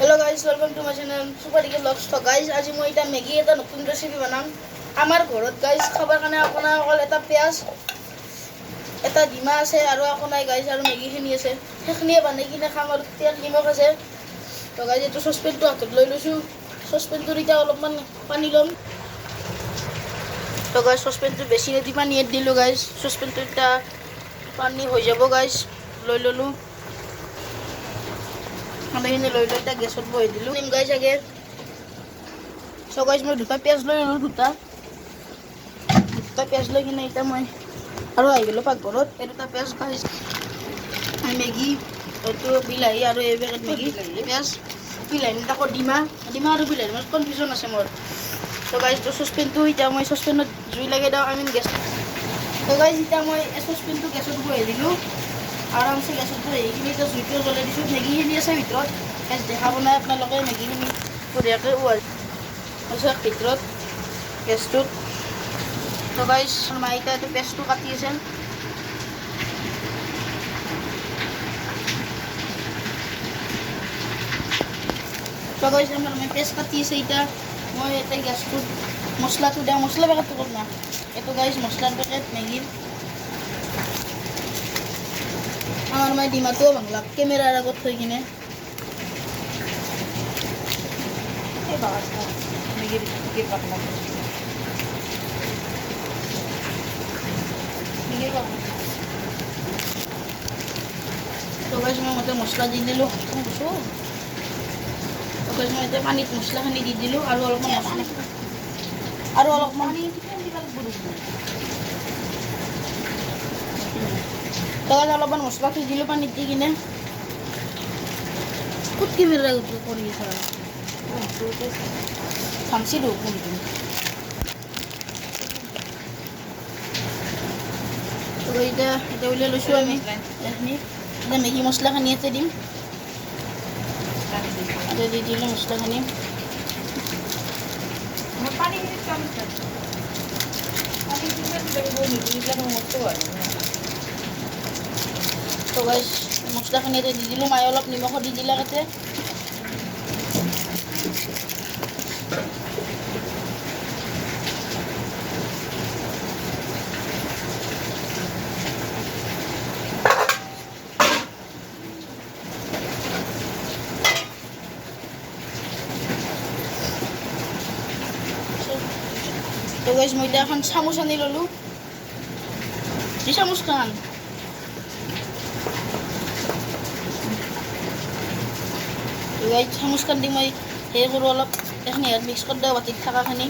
Hello guys, welcome to my channel Super Eagle Vlogs. So guys, আজি মই এটা Maggi এটা নতুন রেসিপি বানাম আমার ঘরত গাইস খাবার কারণে আপনার অকল এটা পেঁয়াজ এটা ডিমা আছে আৰু একো নাই গাইস আৰু মেগি খিনি আছে সেইখিনিয়ে বানাই কিনে খাম আৰু তেল নিমখ আছে তো গাইস এইটো সসপেনটো হাতত লৈ লৈছো সসপেনটোৰ এতিয়া অলপমান পানী ল'ম তো গাইস সসপেনটো বেছি নিদি পানী দিলো গাইস সসপেনটো এটা পানী হৈ যাব গাইস লৈ ললো আমি লৈ এটা গেছত বহাই দিলো নিম গাইস আগে সো গাইস মই দুটা পেঁয়াজ লৈ ললো দুটা পেঁয়াজ লৈ কিনে এটা মই আৰু আহি গলো পাকঘৰত এটা পেঁয়াজ গাইস মেগি এইটো বিলাহী আৰু এই পেকেট মেগি পেঁয়াজ বিলাহী তাকো ডিমা আৰু বিলাহী মানে কনফিউজন আছে মোৰ তো গাইস তো সসপেনটো এতিয়া মই সসপেনত জুই লাগে দাও আমি গেছ তো গাইস এতিয়া মই সসপেনটো গেছত বহাই দিলো আৰামছে গেছত বহাই কিনে এতিয়া জুইটো জ্বলাই দিছো মেগিখিনি আছে ভিতৰত গেছ দেখাব নাই আপোনালোকে মেগিখিনি বঢ়িয়াকৈ উৱাল আছে ভিতৰত গেছটোত তো গাইস মাই এতিয়া এইটো পেষ্টটো কাটি আছে তো গাইস আমাৰ মই পেষ্ট কাটি আছে এতিয়া মই এটা গেছটোত মছলাটো দিওঁ মছলা পেকেটটো ক'ত না এইটো গাইস মছলাৰ পেকেট মেগিৰ আমার মাই ডিমাটো বাংলা ক্যামেরার আগত থই কিনে এই বাবা মেগির কি পাতলা মেগির বাবা তো গাইস মই মতে মছলা দি দিলো বুঝছো তো গাইস মই এটা পানিত মছলাখানি দি দিলো আৰু অলপমান মছলা আৰু অলপমান তো গাইস অলপমান মছলা দি দিলো পানিত দি কিনে কুট ক্যামেরা আগত কৰি আছে ফাংচি দিওঁ কোনটো তো এটা উলিয়াই লৈছোঁ আমি এইখিনি এতিয়া মেগি মছলাখিনি ইয়াতে দিম এতিয়া দি দিলোঁ মছলাখিনি তো গাইস মছলাখিনি ইয়াতে দি দিলোঁ মায়ে অলপ নিমখো দি দিলে তাতে তো গাইস মই এখন চামুচ আনি ললো এই চামুচখন তো গাইস চামুচখন দি মই সেই কৰো অলপ এখিনি মিক্স কৰি দিওঁ বাটিত থকাখিনি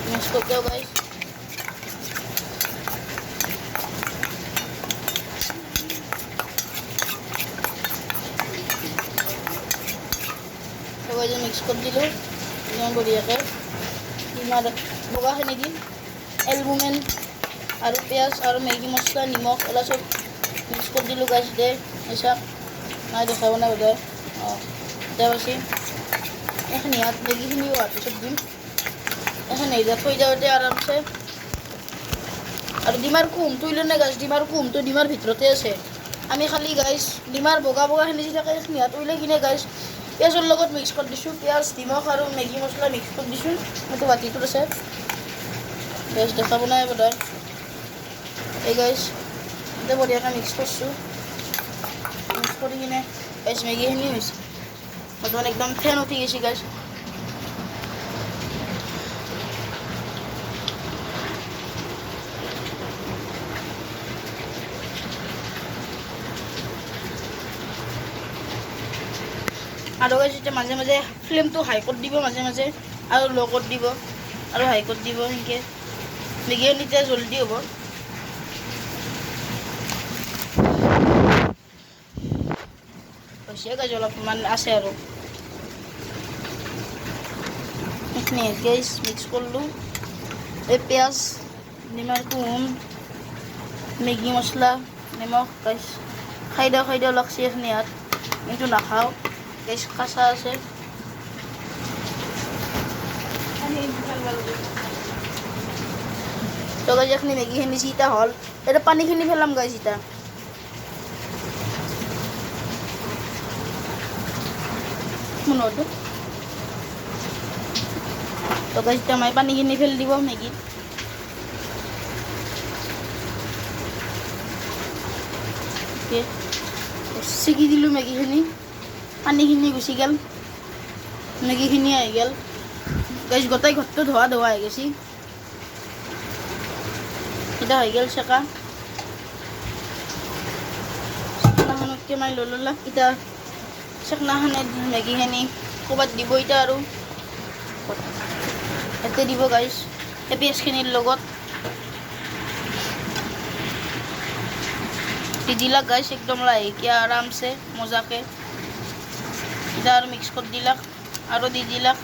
মিক্স কৰি দিওঁ গাইস মিক্স কৰি দিলোঁ ইমান বঢ়িয়াকৈ ডিমাৰ বগাখিনি দিম এলবুমেন আৰু পেঁয়াজ আৰু মেগি মছলা নিমখ এলা চব মিক্স কৰি দিলোঁ গাইছ দে হিচাপ নাই দেখাব নাই বোধহয় অঁ এতিয়া পাছি এইখিনি ইয়াত মেগিখিনি হোৱাৰ পিছত দিম এইখিনি এতিয়া থৈ যাওঁতে আৰামছে আৰু ডিমাৰ কুহুমটো লৈ নে গাইছ ডিমাৰ কুহুমটো ডিমাৰ ভিতৰতে আছে আমি খালি গাইছ ডিমাৰ বগাখিনি যি থাকে এইখিনি ইয়াত উলিয়াই কিনে গাইছ পেঁয়াজৰ লগত মিক্স কৰি দিছোঁ পেঁয়াজ নিমখ আৰু মেগি মছলা মিক্স কৰি দিছোঁ এইটো বাতিটোত আছে গাইছ দেখাব নাই বোধহয় এই গাইছ এতিয়া বঢ়িয়াকৈ মিক্স কৰিছোঁ মিক্স কৰি কিনে গাইছ মেগিখিনি হৈছে বৰ্তমান একদম ফেন উঠি গৈছে গাইছ আৰু গাইছ এতিয়া মাজে মাজে ফ্লেমটো হাই কৰি দিব মাজে মাজে আৰু ল' কৰি দিব আৰু হাই কৰি দিব সেনেকৈ মেগিখিনি এতিয়া জল্দি হ'ব হৈছে গাইছ অলপমান আছে আৰু সেইখিনি গাইছ মিক্স কৰিলোঁ এই পেঁয়াজ নিমখ কুহুম মেগি মছলা নিমখ গাইছ খাই দিওঁ লাগছে এইখিনি ইয়াত কিন্তু নাখাওঁ গাইছ কাঁচা আছে তো গাইজ এখানে মেগিখিনি চিটা হল এটা পানীখিনি ফেলাম গাইজ ইটা মনটো তো গাইজ ইটা মই পানীখিনি ফেল দিব মেগিত ছিগি দিলোঁ মেগিখিনি পানীখিনি গুচি গ'ল মেগিখিনি আহি গ'ল গাইজ গোটেই ঘৰটো ধোৱা ধোৱা হৈ গৈছে এটা হৈ গ'ল চেকা চেকনাখনতকৈ মাৰি লৈ ল'লা এতিয়া চেকনাখনে মেগিখিনি ক'ৰবাত দিব এতিয়া আৰু ইয়াতে দিব গাইজ এই পেষ্টখিনিৰ লগত দি দিলাক গাইজ একদম লাহেকৈ আৰামছে মজাকৈ এতিয়া আৰু মিক্স কৰি দিলাক আৰু দি দিলাক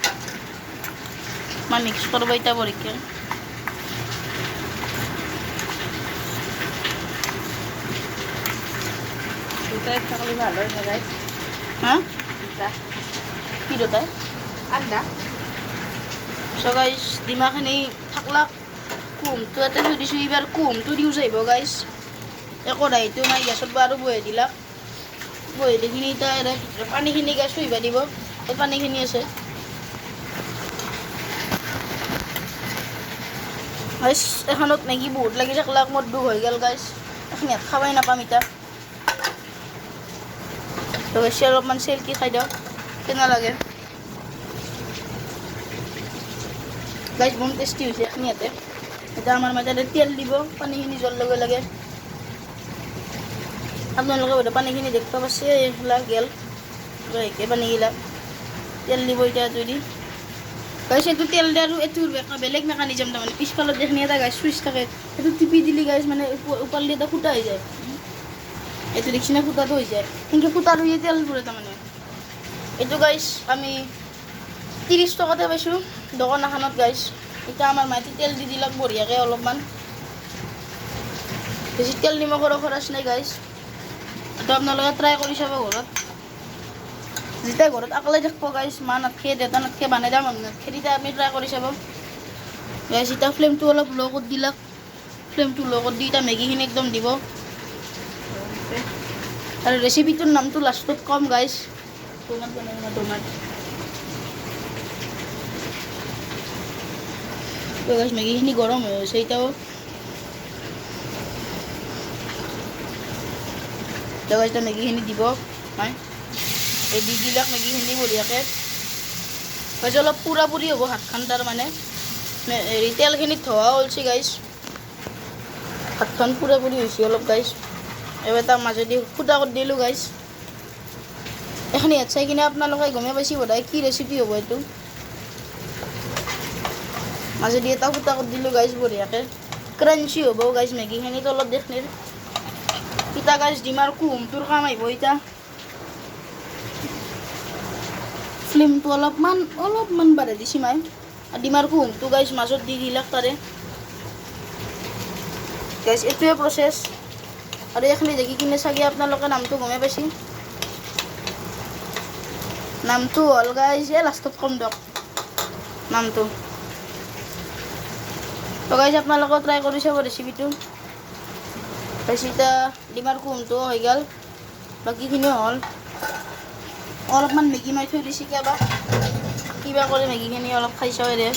মই মিক্স কৰিব এতিয়া বঢ়িয়াকৈ দুটাই থাকলে ভালো হয় না গাইস হ্যাঁ দুটা কি দুটাই আন্ডা সো গাইজ ডিমাখিনি থাকলাক কুহুমটো ইয়াতে থৈ দিছোঁ এইবাৰ কুহুমটো দিও যাইব গাইজ এই কঢ়াইটো মাৰি গেছত আৰু বহাই দিলাক বহাই দিখিনি এতিয়া ভিতৰত পানীখিনি গাইজ থৈবা দিব এই পানীখিনি আছে গাইজ এখনত মেগী বহুত লাগি থাকলাক মোৰ দুখ হৈ গ'ল গাইজ এখিনি খাবাই নাপাম এতিয়া তো বেছি অলপমান চেলকি খাই দিওঁ কেনে লাগে গাইজ বহুত টেষ্টি হৈছে এখিনি ইয়াতে এতিয়া আমাৰ মাজতে তেল দিব পানীখিনি যোৱাৰ লগে লগে আপোনালোকে বোধহয় পানীখিনি দেখিব পাইছে এইবিলাক গেল একে পানীগিলা তেল দিব এতিয়া যদি গাইজ এইটো তেল দিয়ে আৰু এইটোৰ বেলেগ মেকানিজম তাৰমানে পিছফালত যিখিনি এটা গাইজ চুইচ থাকে সেইটো টিপি দিলে গাইজ মানে ওপৰলে এটা ফুটা হৈ যায় এইটো দেখছি না ফুটাটো হৈ যায় সেনেকৈ ফুটা ৰুইয়ে তেল পৰে তাৰমানে এইটো গাইজ আমি 30 টকাতে পাইছোঁ দোকান এখনত গাইজ এতিয়া আমাৰ মাইতি তেল দি দিলাক বঢ়িয়াকৈ অলপমান বেছি তেল নিমখৰো খৰচ নাই গাইজ এইটো আপোনালোকে ট্ৰাই কৰি চাব ঘৰত যেতিয়া ঘৰত অকলে থাকিব গাইজ মা নাথাকে দেউতা নাথাকে বানাই দাম নাথাকে তেতিয়া আপুনি ট্ৰাই কৰি চাব গাইজ এতিয়া ফ্লেমটো অলপ ল' কৰি দিলাক ফ্লেমটো ল' কৰি দি এতিয়া মেগীখিনি একদম দিব আৰু ৰেচিপিটোৰ নামটো লাষ্টত কম গাইজ টমাট বনাই টমাট তো গাইজ মেগীখিনি গৰম হৈ আছে এতিয়াও তো গাইজ এতিয়া মেগীখিনি দিব হয় এই দি দিলাক মেগীখিনি বঢ়িয়াকৈ গাইজ অলপ পুৰা পুৰি হ'ব হাতখন তাৰমানে হেৰি তেলখিনিত ধোৱা ওলছি গাইজ হাতখন পুৰা পুৰি হৈছে অলপ গাইজ এবাৰ তাৰ মাজেদি ফুটা কৰি দিলোঁ গাইজ এইখিনি ইয়াত চাই কিনে আপোনালোকে গমে পাইছে বোধহয় কি ৰেচিপি হ'ব এইটো মাজেদি এটা ফুটা কৰি দিলোঁ গাইজ বঢ়িয়াকৈ ক্ৰাঞ্চি হ'ব গাইজ মেগীখিনি তলত দেখনিৰ এতিয়া গাইজ ডিমাৰ কুহুমটোৰ কাম আহিব এতিয়া ফ্লেমটো অলপমান বাঢ়াই দিছি মাই আৰু ডিমাৰ কুহুমটো গাইজ মাজত দি দিলাক তাৰে গাইজ এইটোৱে প্ৰচেছ আৰু এইখিনি দেখি কিনে চাগে আপোনালোকে নামটো গমে পাইছে নামটো হ'ল গাইজ লাষ্টত কম দিয়ক নামটো তো গাইজ আপোনালোকেও ট্ৰাই কৰি চাব ৰেচিপিটো গাইজ এতিয়া ডিমাৰ কুহুমটো হৈ গ'ল বাকীখিনিও হ'ল অলপমান মেগী মাৰি থৈ দিছে কিবা কৰি মেগীখিনি অলপ খাই চাওঁ দে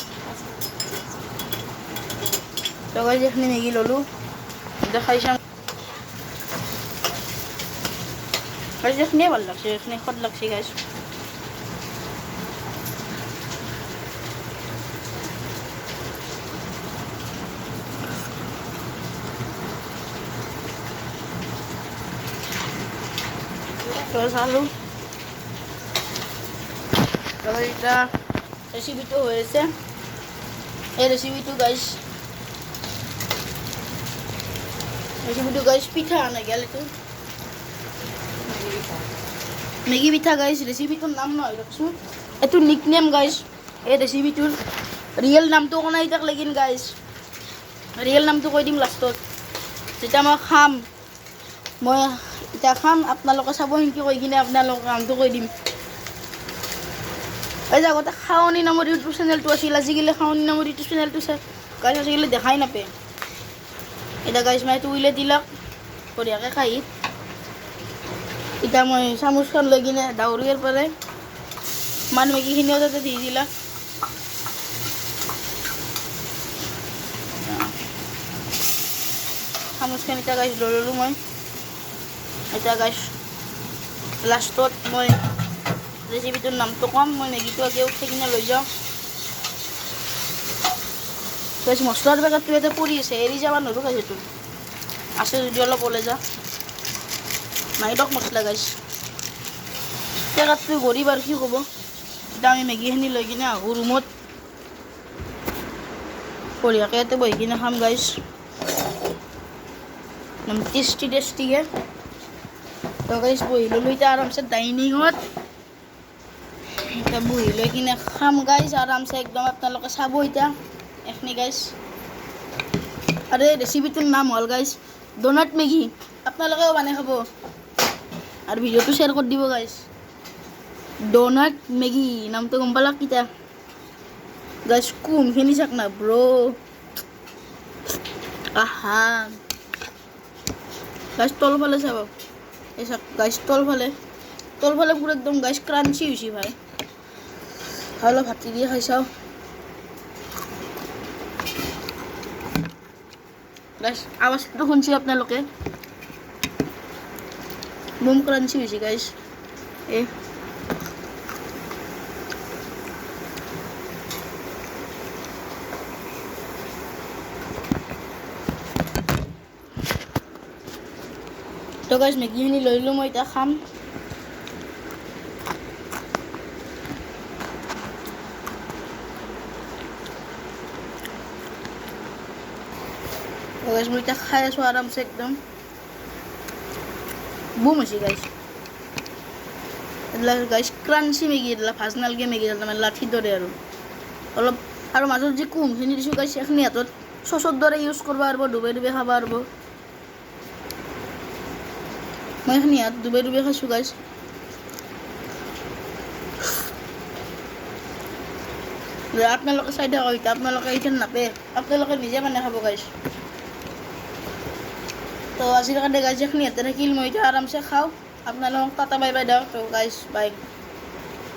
তো গাইজ এইখিনি মেগী ল'লোঁ এতিয়া খাই চাওঁ গাইজ এইখিনিয়ে ভাল লাগছে এইখিনি সোৱাদ লাগছে গাইজ তো চালোঁ তারপর এটা রেসিপিটো হয়েছে এই রেসিপিটো গাইজ পিঠা আনা গেল একটু মেগী পিঠা গাইজ রেসিপিটোর নাম নয় রাখছোঁ এইটো নিকনেম গাইজ এই ৰেসিপিটোৰ রিয়েল নামটো কোনাই তাক লাগিন গাইজ রিয়েল নামটো কৈ দিম লাষ্টত যেতিয়া মই খাম মই এতিয়া খাম আপোনালোকে চাব সেনেকৈ কৈ কিনে আপোনালোকৰ নামটো কৈ দিম এই যে আগতে খাৱনি নামৰ ইউটিউব চেনেলটো আছিল আজিকালি খাৱনি নামৰ ইউটিউব চেনেলটো গাইজ আজিকালি দেখাই নাপায় এটা গাইছ মই উইলে দিলাক বঢ়িয়াকৈ খাই এতিয়া মই চামুচখন লৈ কিনে ডাউৰিৰ পৰা মান মেগীখিনিও তাতে দি দিলাক চামুচখন এতিয়া গাইছ লৈ ল'লোঁ মই এতিয়া গাইছ লাষ্টত মই ৰেচিপিটোৰ নামটো ক'ম মই মেগীটো আগে উঠাই কিনে লৈ যাওঁ গাইছ মছলাৰ পেকেটটো ইয়াতে পৰি আছে এৰি যাব নোৱাৰোঁ গাইছ এইটো আছে যদি অলপ ওলাই যা নাই দক মছলা গাইছ পেকেটটো গৰিব আৰু কি ক'ব এতিয়া আমি মেগীখিনি লৈ কিনে আহোঁ ৰুমত বঢ়িয়াকৈ ইয়াতে বহি কিনে খাম গাইছ একদম টেষ্টিকৈ তো গাইছ বহি ল'লোঁ এতিয়া আৰামছে ডাইনিঙত এতিয়া বহি লৈ কিনে খাম গাইছ আৰামছে একদম আপোনালোকে চাব এতিয়া এখনি গাইছ আৰু এই ৰেচিপিটোৰ নাম হ'ল গাইছ ডোনাট মেগী আপোনালোকেও বনাই খাব আৰু ভিডিঅ'টো শ্বেয়াৰ কৰি দিব গাইছ ডোনাট মেগী নামটো গম পালাক কিতা গাইছ কোনখিনি চাক না ব্ৰ' আহা গাইছ তলফালে চাব এই চাক গাইছ তলফালে পুৰা একদম গাইছ ক্ৰাঞ্চি হৈছে ভাই অলপ ভাতি দিয়ে খাই চাওঁ গাইছ আৱাজটো শুনছি আপোনালোকে বম ক্ৰাঞ্চি হৈছে গাইছ এই তো গাইছ মেগীখিনি লৈ ল'লোঁ মই এতিয়া খাম গাইছ মই এতিয়া খাই আছোঁ আৰামছে একদম বুম হৈছে গাইছ এইবিলাক গাইছ ক্ৰাঞ্চি মেগী এইবিলাক ভাজ নালগে মেগী তাৰমানে লাঠিৰ দৰে আৰু অলপ আৰু মাজত যি কোমখিনি দিছোঁ গাইছ এইখিনি হাতত চচৰ দৰে ইউজ কৰিব পাৰিব ডুবাই খাব পাৰিব মই এইখিনি হাত ডুবাই খাইছোঁ গাইছ আপোনালোকে চাই থাকক এতিয়া আপোনালোকে এতিয়া নাপায় আপোনালোকে নিজে বনাই খাব গাইছ তো আজিৰ কাৰণে গাইছ এইখিনি ইয়াতে থাকিল মই এতিয়া আৰামছে খাওঁ আপোনালোকক টাটা বাই বাই দিওঁ তো গাইছ বাই